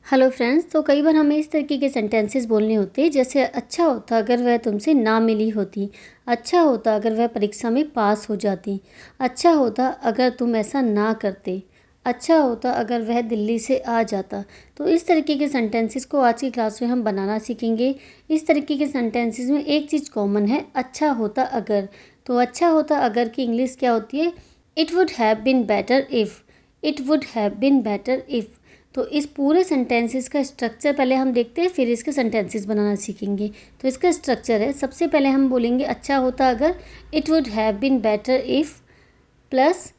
Hello friends, तो कई बार हमें इस तरीके के सेंटेंसेस बोलने होते हैं, जैसे अच्छा होता अगर वह तुमसे ना मिली होती, अच्छा होता अगर वह परीक्षा में पास हो जाती, अच्छा होता अगर तुम ऐसा ना करते, अच्छा होता अगर वह दिल्ली से आ जाता। तो इस तरीके के सेंटेंसेस को आज की क्लास में हम बनाना सीखेंगे। इस तरीके के सेंटेंसेस में एक चीज़ कॉमन है, अच्छा होता अगर। तो अच्छा होता अगर की इंग्लिश क्या होती है? It would have been better if. It would have been better if. तो इस पूरे सेंटेंसेस का स्ट्रक्चर पहले हम देखते हैं, फिर इसके सेंटेंसेस बनाना सीखेंगे। तो इसका स्ट्रक्चर है, सबसे पहले हम बोलेंगे अच्छा होता अगर, it would have been better if plus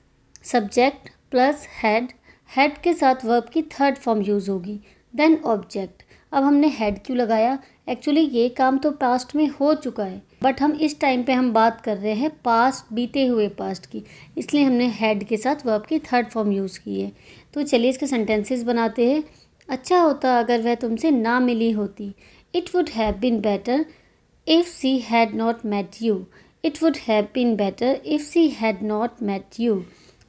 subject plus had, had के साथ वर्ब की थर्ड फॉर्म यूज़ होगी, देन ऑब्जेक्ट। अब हमने हैड क्यों लगाया? एक्चुअली ये काम तो पास्ट में हो चुका है, बट हम इस टाइम पे हम बात कर रहे हैं पास्ट, बीते हुए पास्ट की, इसलिए हमने हैड के साथ वर्ब की थर्ड फॉर्म यूज़ की है। तो चलिए इसके सेंटेंसेस बनाते हैं। अच्छा होता अगर वह तुमसे ना मिली होती, it would have been better if she had not met you. It would have been better if she had not met you.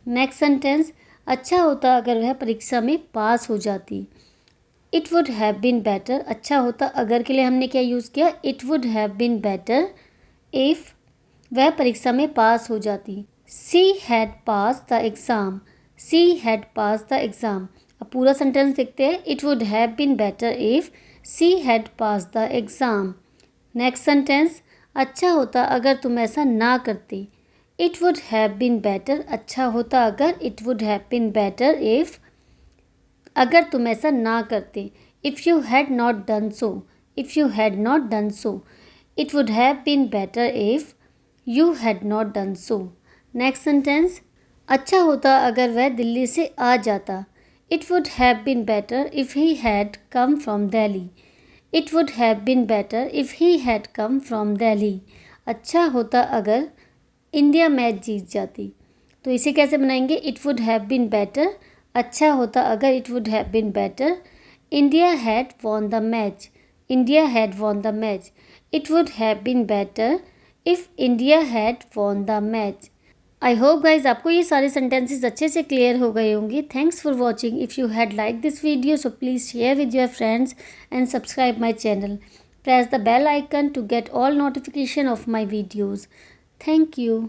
Next sentence, अच्छा होता अगर वह परीक्षा में पास हो जाती, it would have been better. अच्छा होता अगर के लिए हमने क्या यूज़ किया? It would have been better if वह परीक्षा में पास हो जाती, she had pass the exam. She had pass the exam. अब पूरा सेंटेंस देखते हैं। It would have been better if she had pass the exam. Next sentence, अच्छा होता अगर तुम ऐसा ना करते, it would have been better. अच्छा होता अगर, it would have been better if, अगर तुम ऐसा ना करते, if you had not done so. If you had not done so, it would have been better if you had not done so. Next sentence, अच्छा होता अगर वह दिल्ली से आ जाता, it would have been better if he had come from Delhi. It would have been better if he had come from Delhi. अच्छा होता अगर इंडिया मैच जीत जाती। तो इसे कैसे बनाएंगे? It would have been better, अच्छा होता अगर, it would have been better, India had won the match. India had won the match. It would have been better if India had won the match. I hope guys आपको ये सारे sentences अच्छे से clear हो गए होंगे। Thanks for watching. If you had like this video so please share with your friends and subscribe my channel. Press the bell icon to get all notification of my videos. Thank you.